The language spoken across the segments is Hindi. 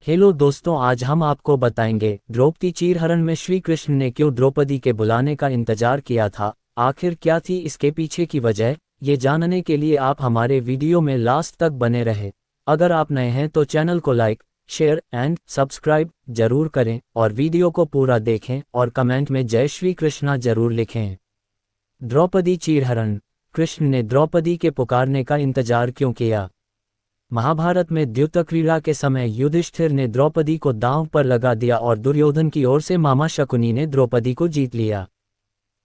हेलो दोस्तों, आज हम आपको बताएंगे द्रौपदी चीरहरण में श्री कृष्ण ने क्यों द्रौपदी के बुलाने का इंतजार किया था। आखिर क्या थी इसके पीछे की वजह, ये जानने के लिए आप हमारे वीडियो में लास्ट तक बने रहे। अगर आप नए हैं तो चैनल को लाइक, शेयर एंड सब्सक्राइब जरूर करें और वीडियो को पूरा देखें और कमेंट में जय श्री कृष्णा जरूर लिखें। द्रौपदी चीरहरण। कृष्ण ने द्रौपदी के पुकारने का इंतजार क्यों किया। महाभारत में द्यूतक्रीड़ा के समय युधिष्ठिर ने द्रौपदी को दांव पर लगा दिया और दुर्योधन की ओर से मामा शकुनी ने द्रौपदी को जीत लिया।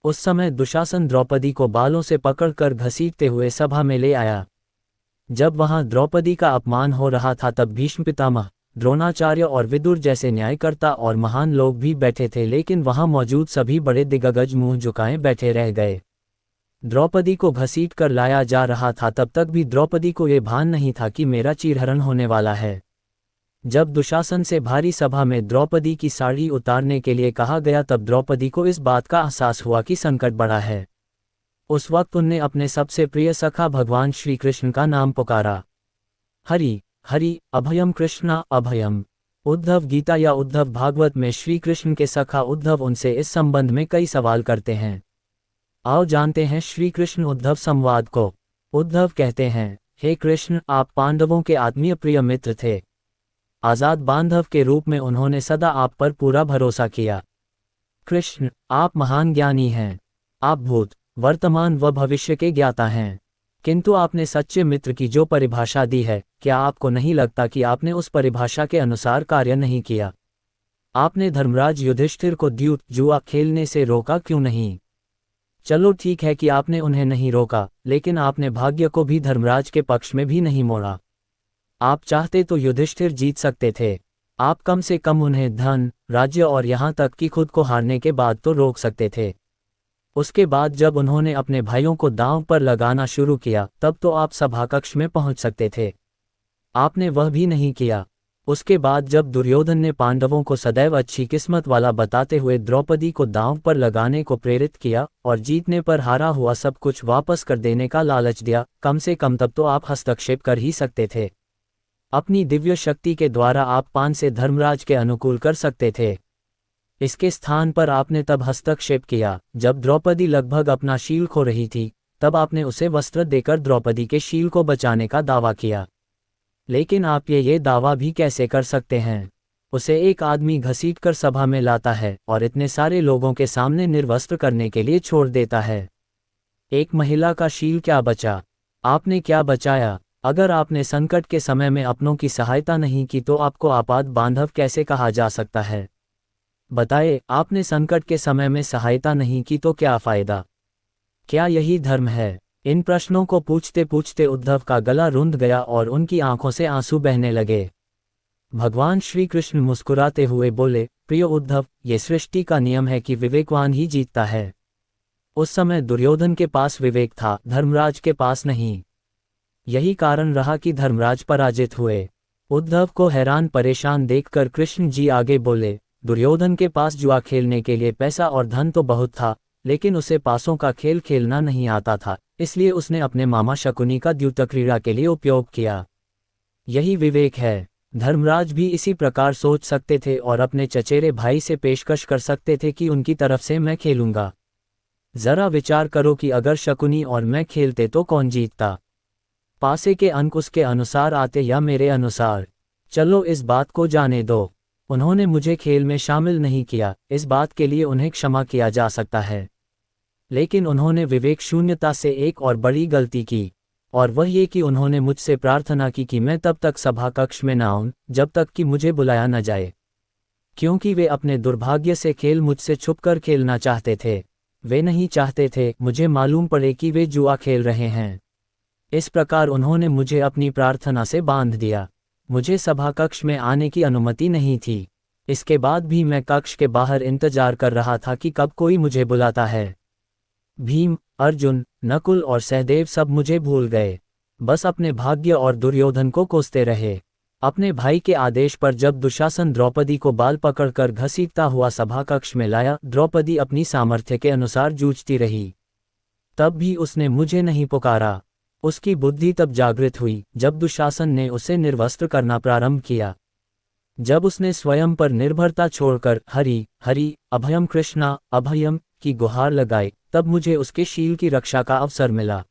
उस समय दुशासन द्रौपदी को बालों से पकड़कर घसीटते हुए सभा में ले आया। जब वहां द्रौपदी का अपमान हो रहा था तब भीष्म पितामह, द्रोणाचार्य और विदुर जैसे न्यायकर्ता और महान लोग भी बैठे थे, लेकिन वहां मौजूद सभी बड़े दिग्गज मुंह झुकाए बैठे रह गए। द्रौपदी को घसीट कर लाया जा रहा था, तब तक भी द्रौपदी को ये भान नहीं था कि मेरा चीरहरण होने वाला है। जब दुशासन से भारी सभा में द्रौपदी की साड़ी उतारने के लिए कहा गया तब द्रौपदी को इस बात का एहसास हुआ कि संकट बड़ा है। उस वक्त उनने अपने सबसे प्रिय सखा भगवान श्री कृष्ण का नाम पुकारा। हरि हरि अभयम कृष्णा अभयम। उद्धव गीता या उद्धव भागवत में श्री कृष्ण के सखा उद्धव उनसे इस संबंध में कई सवाल करते हैं। आओ जानते हैं श्री कृष्ण उद्धव संवाद को। उद्धव कहते हैं, हे कृष्ण, आप पांडवों के आत्मीय प्रिय मित्र थे। आजाद बांधव के रूप में उन्होंने सदा आप पर पूरा भरोसा किया। कृष्ण, आप महान ज्ञानी हैं। आप भूत, वर्तमान व भविष्य के ज्ञाता हैं। किंतु आपने सच्चे मित्र की जो परिभाषा दी है, क्या आपको नहीं लगता कि आपने उस परिभाषा के अनुसार कार्य नहीं किया। आपने धर्मराज युधिष्ठिर को द्यूत जुआ खेलने से रोका क्यों नहीं। चलो ठीक है कि आपने उन्हें नहीं रोका, लेकिन आपने भाग्य को भी धर्मराज के पक्ष में भी नहीं मोड़ा। आप चाहते तो युधिष्ठिर जीत सकते थे। आप कम से कम उन्हें धन, राज्य और यहाँ तक कि खुद को हारने के बाद तो रोक सकते थे। उसके बाद जब उन्होंने अपने भाइयों को दांव पर लगाना शुरू किया तब तो आप सभाकक्ष में पहुंच सकते थे। आपने वह भी नहीं किया। उसके बाद जब दुर्योधन ने पांडवों को सदैव अच्छी किस्मत वाला बताते हुए द्रौपदी को दांव पर लगाने को प्रेरित किया और जीतने पर हारा हुआ सब कुछ वापस कर देने का लालच दिया, कम से कम तब तो आप हस्तक्षेप कर ही सकते थे। अपनी दिव्य शक्ति के द्वारा आप पान से धर्मराज के अनुकूल कर सकते थे। इसके स्थान पर आपने तब हस्तक्षेप किया जब द्रौपदी लगभग अपना शील खो रही थी। तब आपने उसे वस्त्र देकर द्रौपदी के शील को बचाने का दावा किया। लेकिन आप ये दावा भी कैसे कर सकते हैं। उसे एक आदमी घसीट कर सभा में लाता है और इतने सारे लोगों के सामने निर्वस्त्र करने के लिए छोड़ देता है। एक महिला का शील क्या बचा। आपने क्या बचाया। अगर आपने संकट के समय में अपनों की सहायता नहीं की तो आपको आपात बांधव कैसे कहा जा सकता है। बताए, आपने संकट के समय में सहायता नहीं की तो क्या फायदा। क्या यही धर्म है। इन प्रश्नों को पूछते पूछते उद्धव का गला रुंध गया और उनकी आंखों से आंसू बहने लगे। भगवान श्री कृष्ण मुस्कुराते हुए बोले, प्रिय उद्धव, ये सृष्टि का नियम है कि विवेकवान ही जीतता है। उस समय दुर्योधन के पास विवेक था, धर्मराज के पास नहीं। यही कारण रहा कि धर्मराज पराजित हुए। उद्धव को हैरान परेशान देखकर कृष्ण जी आगे बोले, दुर्योधन के पास जुआ खेलने के लिए पैसा और धन तो बहुत था, लेकिन उसे पासों का खेल खेलना नहीं आता था, इसलिए उसने अपने मामा शकुनी का द्यूतक्रीड़ा के लिए उपयोग किया। यही विवेक है। धर्मराज भी इसी प्रकार सोच सकते थे और अपने चचेरे भाई से पेशकश कर सकते थे कि उनकी तरफ से मैं खेलूंगा। जरा विचार करो कि अगर शकुनी और मैं खेलते तो कौन जीतता। पासे के अंक उसके अनुसार आते या मेरे अनुसार। चलो इस बात को जाने दो। उन्होंने मुझे खेल में शामिल नहीं किया, इस बात के लिए उन्हें क्षमा किया जा सकता है। लेकिन उन्होंने विवेक शून्यता से एक और बड़ी गलती की, और वह ये कि उन्होंने मुझसे प्रार्थना की कि मैं तब तक सभा कक्ष में न आऊं जब तक कि मुझे बुलाया न जाए, क्योंकि वे अपने दुर्भाग्य से खेल मुझसे छुपकर खेलना चाहते थे। वे नहीं चाहते थे मुझे मालूम पड़े कि वे जुआ खेल रहे हैं। इस प्रकार उन्होंने मुझे अपनी प्रार्थना से बांध दिया। मुझे सभा कक्ष में आने की अनुमति नहीं थी। इसके बाद भी मैं कक्ष के बाहर इंतजार कर रहा था कि कब कोई मुझे बुलाता है। भीम, अर्जुन, नकुल और सहदेव सब मुझे भूल गए, बस अपने भाग्य और दुर्योधन को कोसते रहे। अपने भाई के आदेश पर जब दुशासन द्रौपदी को बाल पकड़कर घसीटता हुआ सभा कक्ष में लाया, द्रौपदी अपनी सामर्थ्य के अनुसार जूझती रही। तब भी उसने मुझे नहीं पुकारा। उसकी बुद्धि तब जागृत हुई जब दुशासन ने उसे निर्वस्त्र करना प्रारंभ किया। जब उसने स्वयं पर निर्भरता छोड़कर हरि हरि अभयम कृष्णा अभयम की गुहार लगाई, तब मुझे उसके शील की रक्षा का अवसर मिला।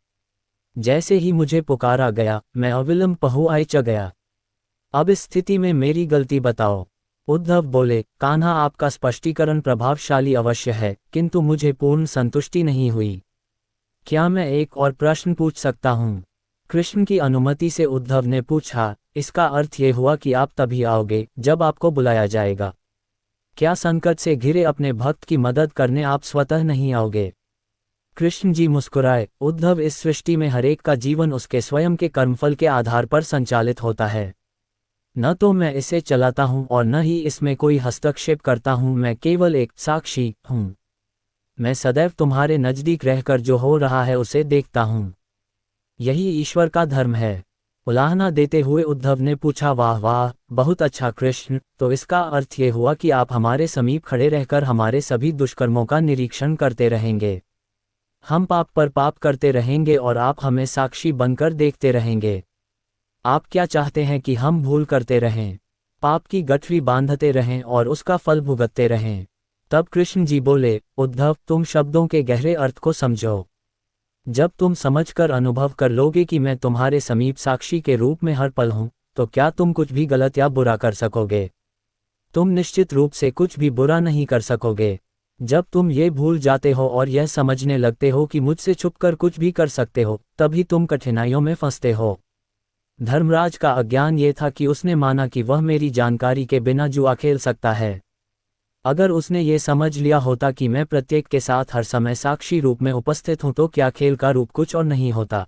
जैसे ही मुझे पुकारा गया, मैं अविलंब पहुँच च गया। अब इस स्थिति में मेरी गलती बताओ। उद्धव बोले, कान्हा आपका स्पष्टीकरण प्रभावशाली अवश्य है, किंतु मुझे पूर्ण संतुष्टि नहीं हुई। क्या मैं एक और प्रश्न पूछ सकता हूँ? कृष्ण की अनुमति से उद्धव ने पूछा। इसका अर्थ ये हुआ कि आप तभी आओगे जब आपको बुलाया जाएगा। क्या संकट से घिरे अपने भक्त की मदद करने आप स्वतः नहीं आओगे? कृष्ण जी मुस्कुराए। उद्धव, इस सृष्टि में हरेक का जीवन उसके स्वयं के कर्मफल के आधार पर संचालित होता है। न तो मैं इसे चलाता हूँ और न ही इसमें कोई हस्तक्षेप करता हूँ, मैं केवल एक साक्षी हूँ। मैं सदैव तुम्हारे नज़दीक रहकर जो हो रहा है उसे देखता हूँ। यही ईश्वर का धर्म है। उलाहना देते हुए उद्धव ने पूछा, वाह वाह, बहुत अच्छा कृष्ण, तो इसका अर्थ ये हुआ कि आप हमारे समीप खड़े रहकर हमारे सभी दुष्कर्मों का निरीक्षण करते रहेंगे। हम पाप पर पाप करते रहेंगे और आप हमें साक्षी बनकर देखते रहेंगे। आप क्या चाहते हैं कि हम भूल करते रहें, पाप की गठरी बांधते रहें और उसका फल भुगतते रहें? तब कृष्ण जी बोले, उद्धव, तुम शब्दों के गहरे अर्थ को समझो। जब तुम समझकर अनुभव कर लोगे कि मैं तुम्हारे समीप साक्षी के रूप में हर पल हूं, तो क्या तुम कुछ भी गलत या बुरा कर सकोगे? तुम निश्चित रूप से कुछ भी बुरा नहीं कर सकोगे। जब तुम ये भूल जाते हो और यह समझने लगते हो कि मुझसे छुपकर कुछ भी कर सकते हो, तभी तुम कठिनाइयों में फंसते हो। धर्मराज का अज्ञान ये था कि उसने माना कि वह मेरी जानकारी के बिना जुआ खेल सकता है। अगर उसने ये समझ लिया होता कि मैं प्रत्येक के साथ हर समय साक्षी रूप में उपस्थित हूं, तो क्या खेल का रूप कुछ और नहीं होता।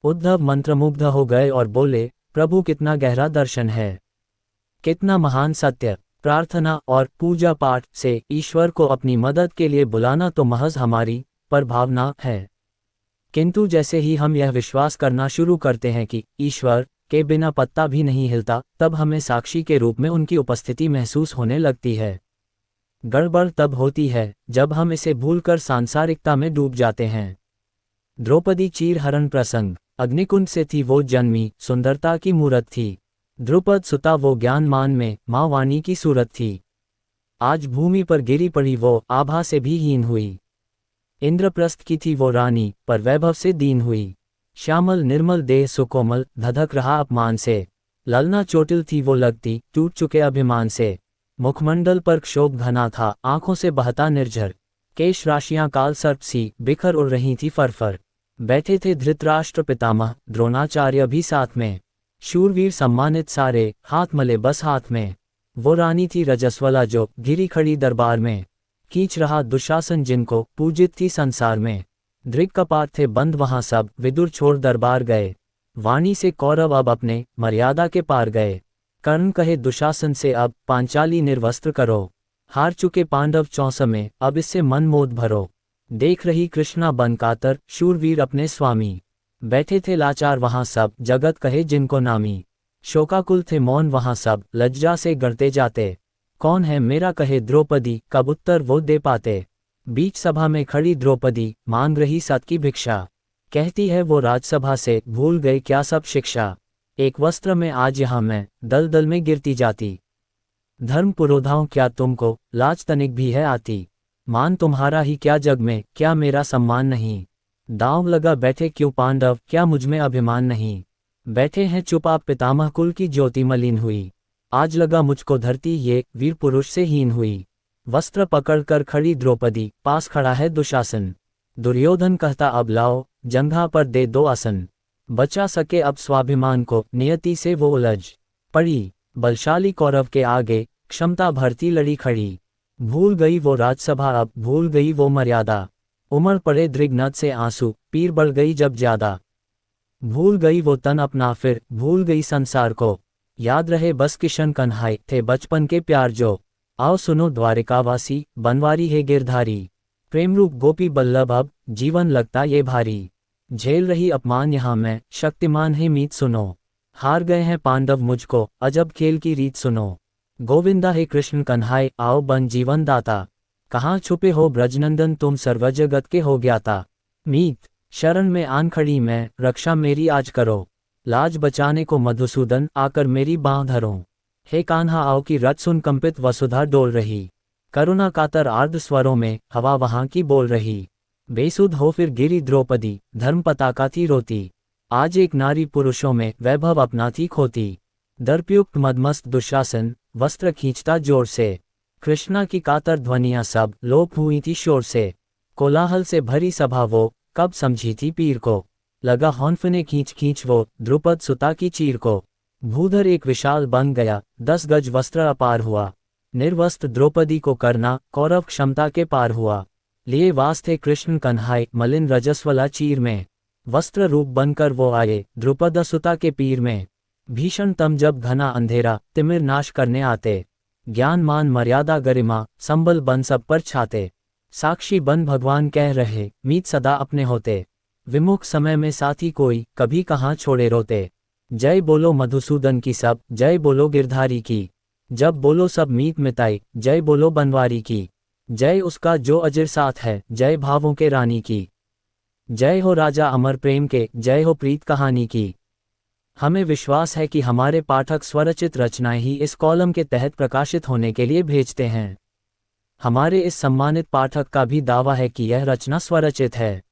उद्धव मंत्रमुग्ध हो गए और बोले, प्रभु, कितना गहरा दर्शन है, कितना महान सत्य। प्रार्थना और पूजा पाठ से ईश्वर को अपनी मदद के लिए बुलाना तो महज हमारी परभावना है, किंतु जैसे ही हम यह विश्वास करना शुरू करते हैं कि ईश्वर के बिना पत्ता भी नहीं हिलता, तब हमें साक्षी के रूप में उनकी उपस्थिति महसूस होने लगती है। गड़बड़ तब होती है जब हम इसे भूलकर सांसारिकता में डूब जाते हैं। द्रौपदी चीरहरण प्रसंग। अग्निकुंड से थी वो जन्मी, सुंदरता की मूरत थी। द्रुपद सुता वो ज्ञानमान में, माँ वाणी की सूरत थी। आज भूमि पर गिरी पड़ी वो, आभा से भी हीन हुई। इंद्रप्रस्थ की थी वो रानी, पर वैभव से दीन हुई। श्यामल निर्मल देह सुकोमल, धधक रहा अपमान से। ललना चोटिल थी वो लगती, टूट चुके अभिमान से। मुखमंडल पर क्षोभ घना था, आंखों से बहता निर्झर। केश राशियां काल सर्प सी, बिखर उड़ रही थी फरफर। बैठे थे धृतराष्ट्र पितामह, द्रोणाचार्य भी साथ में। शूरवीर सम्मानित सारे, हाथ मले बस हाथ में। वो रानी थी रजस्वला जो, घिरी खड़ी दरबार में। खींच रहा दुशासन जिनको, पूजित थी संसार में। दृग कपाट थे बंद वहां सब, विदुर छोड़ दरबार गए। वाणी से कौरव अब अपने मर्यादा के पार गए। कर्ण कहे दुशासन से अब, पांचाली निर्वस्त्र करो। हार चुके पांडव चौसमे, अब इससे मन मोद भरो। देख रही कृष्णा बन कातर, शूरवीर अपने स्वामी। बैठे थे लाचार वहां सब, जगत कहे जिनको नामी। शोकाकुल थे मौन वहां सब, लज्जा से गड़ते जाते। कौन है मेरा कहे द्रौपदी, कब उत्तर वो दे पाते। बीच सभा में खड़ी द्रौपदी, मांग रही सत की भिक्षा। कहती है वो राजसभा से, भूल गए क्या सब शिक्षा। एक वस्त्र में आज यहाँ मैं, दल दल में गिरती जाती। धर्म पुरोधाओं क्या तुमको, लाज तनिक भी है आती। मान तुम्हारा ही क्या जग में, क्या मेरा सम्मान नहीं। दांव लगा बैठे क्यों पांडव, क्या मुझमें अभिमान नहीं। बैठे हैं चुप आप पितामह, कुल की ज्योति मलिन हुई। आज लगा मुझको धरती ये, वीर पुरुष से हीन हुई। वस्त्र पकड़कर खड़ी द्रौपदी, पास खड़ा है दुशासन। दुर्योधन कहता अब लाओ, जंघा पर दे दो आसन। बचा सके अब स्वाभिमान को, नियति से वो उलझ पड़ी। बलशाली कौरव के आगे, क्षमता भरती लड़ी खड़ी। भूल गई वो राजसभा अब, भूल गई वो मर्यादा। उमड़ पड़े दृग्नद से आंसू, पीर बढ़ गई जब ज्यादा। भूल गई वो तन अपना फिर, भूल गई संसार को। याद रहे बस किशन कन्हाई, थे बचपन के प्यार जो। आओ सुनो द्वारिकावासी, बनवारी है गिरधारी। प्रेमरूप गोपी बल्लभ अब, जीवन लगता ये भारी। झेल रही अपमान यहाँ मैं, शक्तिमान है मीत सुनो। हार गए हैं पांडव मुझको, अजब खेल की रीत सुनो। गोविंदा है कृष्ण कन्हाई, आओ बन जीवन दाता। कहाँ छुपे हो ब्रजनंदन, तुम सर्वजगत के हो ज्ञाता। मीत शरण में आन खड़ी मैं, रक्षा मेरी आज करो। लाज बचाने को मधुसूदन, आकर मेरी बाँह धरो। हे कान्हा आओ की रट सुन कंपित वसुधा डोल रही। करुणा कातर आर्द्र स्वरों में हवा वहां की बोल रही। बेसुध हो फिर गिरी द्रौपदी, धर्म पताका थी रोती। आज एक नारी पुरुषों में वैभव अपना थी खोती। दर्पयुक्त मदमस्त दुशासन, वस्त्र खींचता जोर से। कृष्णा की कातर ध्वनियां सब लोप हुई थी शोर से। कोलाहल से भरी सभा वो कब समझी थी पीर को। लगा हौंफने खींच खींच वो द्रुपद सुता की चीर को। भूधर एक विशाल बन गया, 10 गज वस्त्र अपार हुआ। निर्वस्त्र द्रौपदी को करना कौरव क्षमता के पार हुआ। लिए वास थे कृष्ण कन्हाय मलिन रजस्वला चीर में। वस्त्र रूप बनकर वो आए द्रुपद सुता के पीर में। भीषण तम जब घना अंधेरा तिमिर नाश करने आते। ज्ञान मान मर्यादा गरिमा संबल बन सब पर छाते। साक्षी बन भगवान कह रहे मीत सदा अपने होते। विमुख समय में साथी कोई कभी कहाँ छोड़े रोते। जय बोलो मधुसूदन की सब, जय बोलो गिरधारी की। जब बोलो सब मीत मिताई, जय बोलो बनवारी की। जय उसका जो अजर साथ है, जय भावों के रानी की। जय हो राजा अमर प्रेम के, जय हो प्रीत कहानी की। हमें विश्वास है कि हमारे पाठक स्वरचित रचनाएं ही इस कॉलम के तहत प्रकाशित होने के लिए भेजते हैं। हमारे इस सम्मानित पाठक का भी दावा है कि यह रचना स्वरचित है।